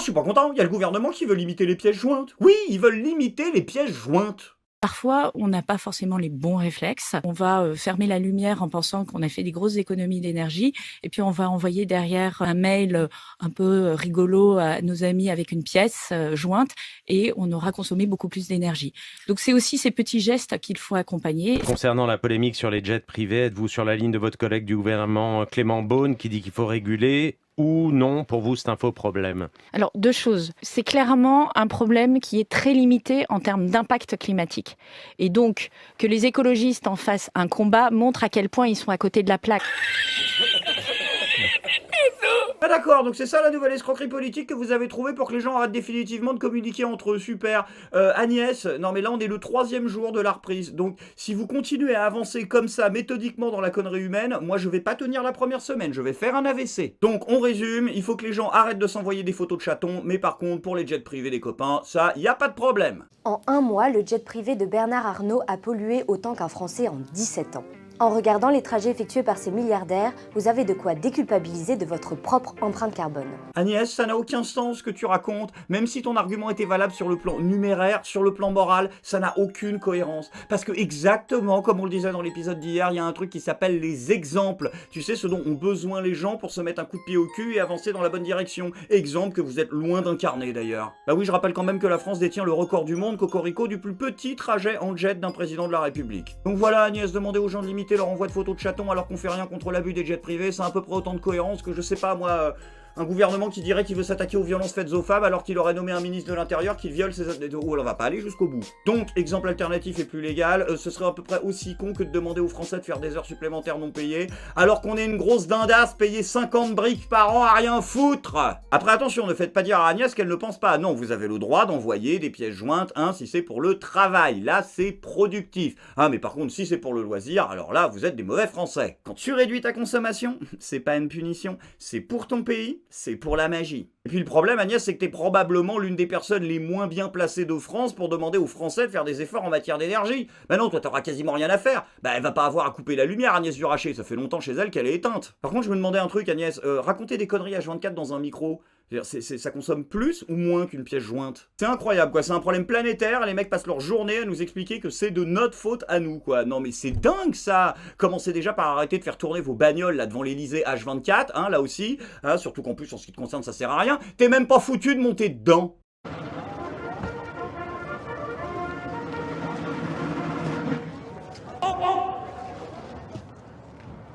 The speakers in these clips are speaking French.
je suis pas content, il y a le gouvernement qui veut limiter les pièces jointes. Oui, ils veulent limiter les pièces jointes. Parfois, on n'a pas forcément les bons réflexes. On va fermer la lumière en pensant qu'on a fait des grosses économies d'énergie et puis on va envoyer derrière un mail un peu rigolo à nos amis avec une pièce jointe et on aura consommé beaucoup plus d'énergie. Donc c'est aussi ces petits gestes qu'il faut accompagner. Concernant la polémique sur les jets privés, êtes-vous sur la ligne de votre collègue du gouvernement Clément Beaune qui dit qu'il faut réguler ou non, pour vous, c'est un faux problème? Alors, deux choses. C'est clairement un problème qui est très limité en termes d'impact climatique. Et donc, que les écologistes en fassent un combat montre à quel point ils sont à côté de la plaque. Ah d'accord, donc c'est ça la nouvelle escroquerie politique que vous avez trouvée pour que les gens arrêtent définitivement de communiquer entre eux, super. Agnès, non mais là on est le 3e jour de la reprise, donc si vous continuez à avancer comme ça méthodiquement dans la connerie humaine, moi je vais pas tenir la première semaine, je vais faire un AVC. Donc on résume, il faut que les gens arrêtent de s'envoyer des photos de chatons, mais par contre pour les jets privés des copains, ça y a pas de problème. En un mois, le jet privé de Bernard Arnault a pollué autant qu'un Français en 17 ans. En regardant les trajets effectués par ces milliardaires, vous avez de quoi déculpabiliser de votre propre empreinte carbone. Agnès, ça n'a aucun sens ce que tu racontes, même si ton argument était valable sur le plan numéraire, sur le plan moral, ça n'a aucune cohérence. Parce que exactement comme on le disait dans l'épisode d'hier, il y a un truc qui s'appelle les exemples. Tu sais, ce dont ont besoin les gens pour se mettre un coup de pied au cul et avancer dans la bonne direction. Exemple que vous êtes loin d'incarner d'ailleurs. Bah oui, je rappelle quand même que la France détient le record du monde, cocorico, du plus petit trajet en jet d'un président de la République. Donc voilà Agnès, demandez aux gens de limiter leur envoi de photos de chatons alors qu'on fait rien contre l'abus des jets privés, c'est à peu près autant de cohérence que je sais pas moi... un gouvernement qui dirait qu'il veut s'attaquer aux violences faites aux femmes alors qu'il aurait nommé un ministre de l'Intérieur qui viole ses... Oh, on va pas aller jusqu'au bout. Donc, exemple alternatif et plus légal, ce serait à peu près aussi con que de demander aux Français de faire des heures supplémentaires non payées, alors qu'on est une grosse dindasse payée 50 briques par an à rien foutre. Après, attention, ne faites pas dire à Agnès qu'elle ne pense pas. Non, vous avez le droit d'envoyer des pièces jointes, hein, si c'est pour le travail. Là, c'est productif. Ah, mais par contre, si c'est pour le loisir, alors là, vous êtes des mauvais Français. Quand tu réduis ta consommation, c'est pas une punition, c'est pour ton pays, c'est pour la magie. Et puis le problème, Agnès, c'est que t'es probablement l'une des personnes les moins bien placées de France pour demander aux Français de faire des efforts en matière d'énergie. Bah non, toi t'auras quasiment rien à faire. Bah elle va pas avoir à couper la lumière, Agnès Duracher, ça fait longtemps chez elle qu'elle est éteinte. Par contre, je me demandais un truc, Agnès, raconter des conneries H24 dans un micro, ça consomme plus ou moins qu'une pièce jointe? C'est incroyable, quoi, c'est un problème planétaire, les mecs passent leur journée à nous expliquer que c'est de notre faute à nous, quoi. Non mais c'est dingue, ça. Commencez déjà par arrêter de faire tourner vos bagnoles, là, devant l'Elysée H24, hein, là aussi, hein, surtout qu'en plus, en ce qui te concerne, ça sert à rien. T'es même pas foutu de monter dedans.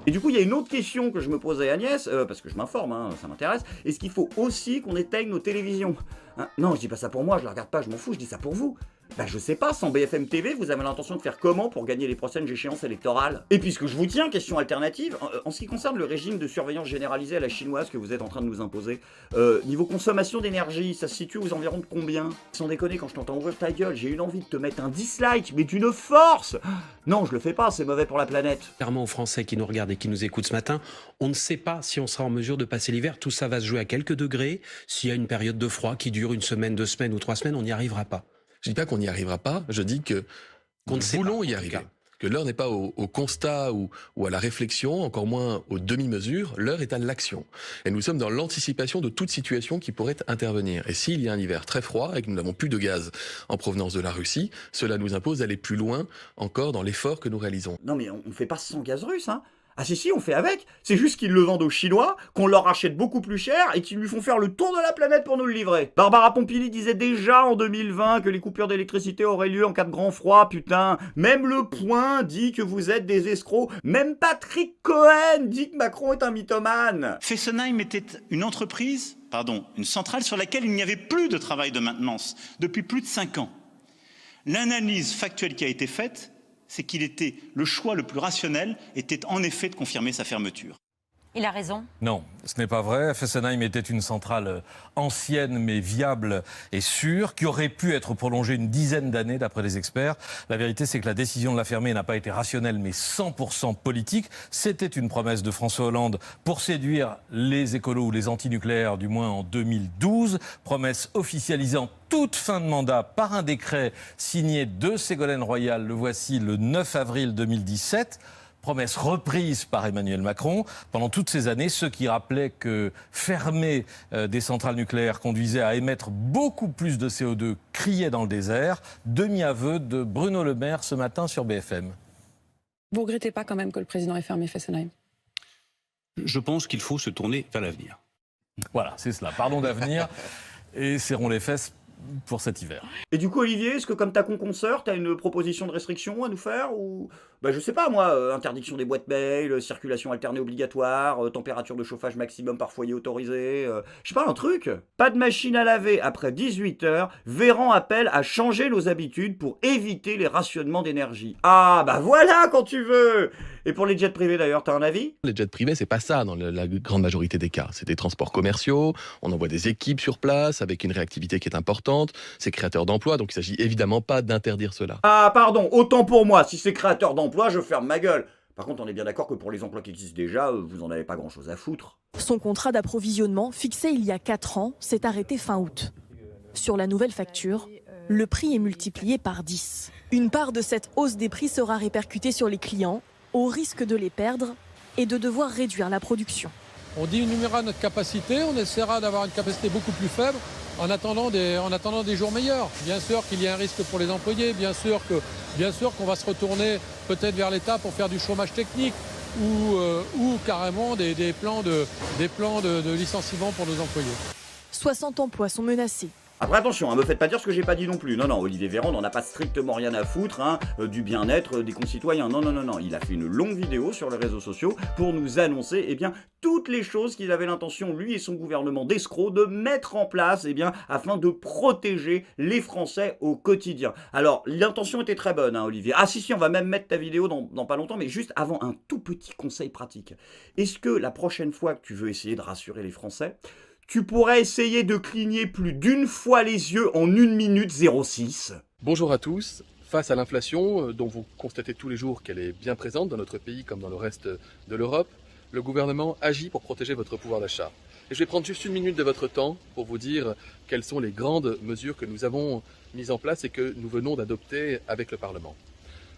Et du coup, il y a une autre question que je me posais à Agnès, parce que je m'informe, hein, ça m'intéresse. Est-ce qu'il faut aussi qu'on éteigne nos télévisions, hein? Non, je dis pas ça pour moi, je la regarde pas, je m'en fous, je dis ça pour vous. Bah je sais pas, sans BFM TV, vous avez l'intention de faire comment pour gagner les prochaines échéances électorales? Et puisque je vous tiens, question alternative, en ce qui concerne le régime de surveillance généralisée à la chinoise que vous êtes en train de nous imposer, niveau consommation d'énergie, ça se situe aux environs de combien? Sans déconner, quand je t'entends ouvrir ta gueule, j'ai une envie de te mettre un dislike, mais d'une force! Non, je le fais pas, c'est mauvais pour la planète. Clairement aux Français qui nous regardent et qui nous écoutent ce matin, on ne sait pas si on sera en mesure de passer l'hiver, tout ça va se jouer à quelques degrés, s'il y a une période de froid qui dure une semaine, 2 semaines ou 3 semaines, on n'y arrivera pas. Je dis pas qu'on n'y arrivera pas, je dis que nous voulons y arriver. Que l'heure n'est pas au constat ou à la réflexion, encore moins aux demi-mesures, l'heure est à l'action. Et nous sommes dans l'anticipation de toute situation qui pourrait intervenir. Et s'il y a un hiver très froid et que nous n'avons plus de gaz en provenance de la Russie, cela nous impose d'aller plus loin encore dans l'effort que nous réalisons. Non mais on fait pas sans gaz russe, hein. Ah si, on fait avec. C'est juste qu'ils le vendent aux Chinois, qu'on leur achète beaucoup plus cher et qu'ils lui font faire le tour de la planète pour nous le livrer. Barbara Pompili disait déjà en 2020 que les coupures d'électricité auraient lieu en cas de grand froid, putain. Même Le Point dit que vous êtes des escrocs. Même Patrick Cohen dit que Macron est un mythomane. Fessenheim était une centrale sur laquelle il n'y avait plus de travail de maintenance depuis plus de 5 ans. L'analyse factuelle qui a été faite, c'est le choix le plus rationnel était en effet de confirmer sa fermeture. Il a raison. Non, ce n'est pas vrai. Fessenheim était une centrale ancienne mais viable et sûre, qui aurait pu être prolongée une dizaine d'années d'après les experts. La vérité, c'est que la décision de la fermer n'a pas été rationnelle mais 100% politique. C'était une promesse de François Hollande pour séduire les écolos ou les antinucléaires, du moins en 2012. Promesse officialisée en toute fin de mandat par un décret signé de Ségolène Royal. Le voici le 9 avril 2017. promesse reprise par Emmanuel Macron. Pendant toutes ces années, ceux qui rappelaient que fermer des centrales nucléaires conduisait à émettre beaucoup plus de CO2 criaient dans le désert. Demi-aveu de Bruno Le Maire ce matin sur BFM. Vous ne regrettez pas quand même que le président ait fermé Fessenheim? Je pense qu'il faut se tourner vers l'avenir. Voilà, c'est cela. Parlons d'avenir et serrons les fesses pour cet hiver. Et du coup, Olivier, est-ce que comme ta consoeur, t'as une proposition de restriction à nous faire ou je sais pas moi, interdiction des boîtes mail, circulation alternée obligatoire, température de chauffage maximum par foyer autorisé, je sais pas, un truc. Pas de machine à laver après 18h, Véran appelle à changer nos habitudes pour éviter les rationnements d'énergie. Ah bah voilà quand tu veux. Et pour les jets privés d'ailleurs, t'as un avis? Les jets privés, c'est pas ça dans la grande majorité des cas. C'est des transports commerciaux, on envoie des équipes sur place avec une réactivité qui est importante, c'est créateur d'emplois, donc il s'agit évidemment pas d'interdire cela. Ah pardon, autant pour moi, si c'est créateur d'emplois, je ferme ma gueule. Par contre, on est bien d'accord que pour les emplois qui existent déjà, vous en avez pas grand-chose à foutre. Son contrat d'approvisionnement, fixé il y a 4 ans, s'est arrêté fin août. Sur la nouvelle facture, le prix est multiplié par 10. Une part de cette hausse des prix sera répercutée sur les clients, au risque de les perdre et de devoir réduire la production. On diminuera notre capacité, on essaiera d'avoir une capacité beaucoup plus faible en attendant des jours meilleurs. Bien sûr qu'il y a un risque pour les employés, bien sûr qu'on va se retourner peut-être vers l'État pour faire du chômage technique ou carrément des plans de licenciement pour nos employés. 60 emplois sont menacés. Après attention, me faites pas dire ce que j'ai pas dit non plus. Non, Olivier Véran n'en a pas strictement rien à foutre du bien-être des concitoyens. Non. Il a fait une longue vidéo sur les réseaux sociaux pour nous annoncer toutes les choses qu'il avait l'intention, lui et son gouvernement d'escrocs, de mettre en place afin de protéger les Français au quotidien. Alors, l'intention était très bonne, Olivier. Ah si, on va même mettre ta vidéo dans pas longtemps, mais juste avant, un tout petit conseil pratique. Est-ce que la prochaine fois que tu veux essayer de rassurer les Français, tu pourrais essayer de cligner plus d'une fois les yeux en 1 minute 06. Bonjour à tous. Face à l'inflation, dont vous constatez tous les jours qu'elle est bien présente dans notre pays comme dans le reste de l'Europe, le gouvernement agit pour protéger votre pouvoir d'achat. Et je vais prendre juste 1 minute de votre temps pour vous dire quelles sont les grandes mesures que nous avons mises en place et que nous venons d'adopter avec le Parlement.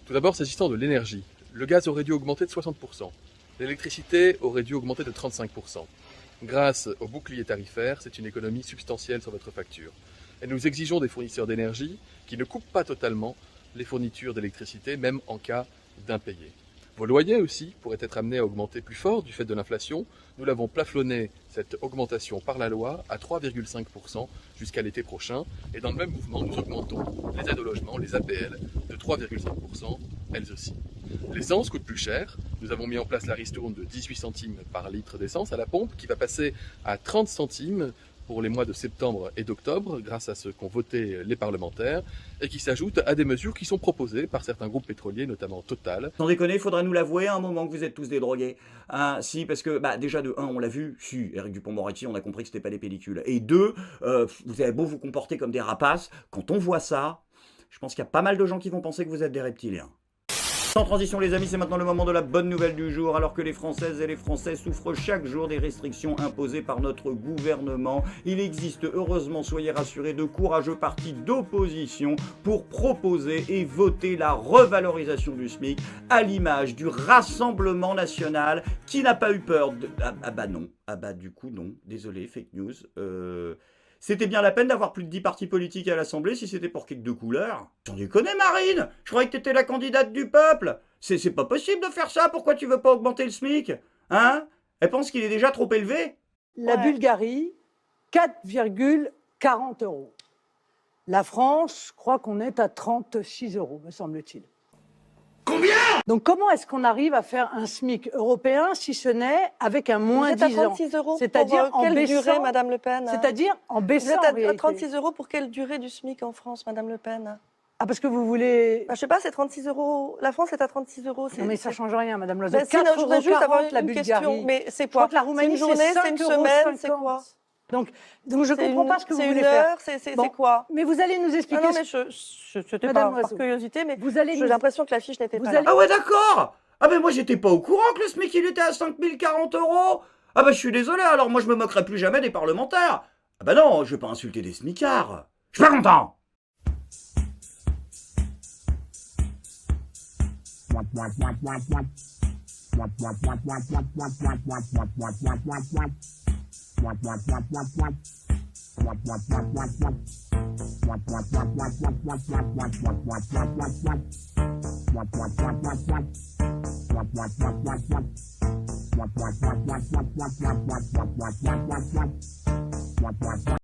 Tout d'abord, s'agissant de l'énergie, le gaz aurait dû augmenter de 60%. L'électricité aurait dû augmenter de 35%. Grâce au bouclier tarifaire, c'est une économie substantielle sur votre facture. Et nous exigeons des fournisseurs d'énergie qui ne coupent pas totalement les fournitures d'électricité, même en cas d'impayé. Vos loyers aussi pourraient être amenés à augmenter plus fort du fait de l'inflation. Nous l'avons plafonné, cette augmentation par la loi, à 3,5% jusqu'à l'été prochain. Et dans le même mouvement, nous augmentons les aides au logement, les APL, de 3,5%, elles aussi. L'essence coûte plus cher. Nous avons mis en place la ristourne de 18 centimes par litre d'essence à la pompe, qui va passer à 30 centimes pour les mois de septembre et d'octobre, grâce à ce qu'ont voté les parlementaires, et qui s'ajoute à des mesures qui sont proposées par certains groupes pétroliers, notamment Total. Sans déconner, il faudra nous l'avouer à un moment que vous êtes tous des drogués. Si, parce que, déjà de 1, on l'a vu, si, Éric Dupond-Moretti, on a compris que c'était pas des pellicules. Et 2, vous avez beau vous comporter comme des rapaces, quand on voit ça, je pense qu'il y a pas mal de gens qui vont penser que vous êtes des reptiliens. Sans transition les amis, c'est maintenant le moment de la bonne nouvelle du jour. Alors que les Françaises et les Français souffrent chaque jour des restrictions imposées par notre gouvernement, il existe heureusement, soyez rassurés, de courageux partis d'opposition pour proposer et voter la revalorisation du SMIC à l'image du Rassemblement National qui n'a pas eu peur de... du coup non, désolé, fake news. C'était bien la peine d'avoir plus de 10 partis politiques à l'Assemblée si c'était pour quelques 2 couleurs. J'en déconne Marine, je croyais que t'étais la candidate du peuple. C'est pas possible de faire ça, pourquoi tu veux pas augmenter le SMIC? Elle pense qu'il est déjà trop élevé. La Bulgarie, 4,40 €. La France, je crois qu'on est à 36 €, me semble-t-il. Combien? Donc comment est-ce qu'on arrive à faire un SMIC européen si ce n'est avec un moins 10 ans? Vous êtes à 36 € C'est-à-dire pour quelle durée, Madame Le Pen? C'est-à-dire en baissant. Vous êtes à 36 € pour quelle durée du SMIC en France, Madame Le Pen? Ah, parce que vous voulez... Je sais pas, c'est 36 €. La France est à 36 €. Non, mais ça change rien, Madame Loiseau. Je voudrais juste avoir une Bulgarie. question. Mais c'est quoi? La Roumanie, c'est une journée, c'est une semaine, c'est quoi? Donc je comprends pas ce que vous voulez faire. C'est une heure, c'est quoi? Mais vous allez nous expliquer... Non, mais je t'ai pas par curiosité, mais j'ai l'impression que la fiche n'était pas là. Ah ouais, d'accord. Ah ben moi j'étais pas au courant que le SMIC il était à 5040 €. Ah ben je suis désolé, alors moi je me moquerai plus jamais des parlementaires. Ah ben non, je vais pas insulter des smicards. Je suis pas content.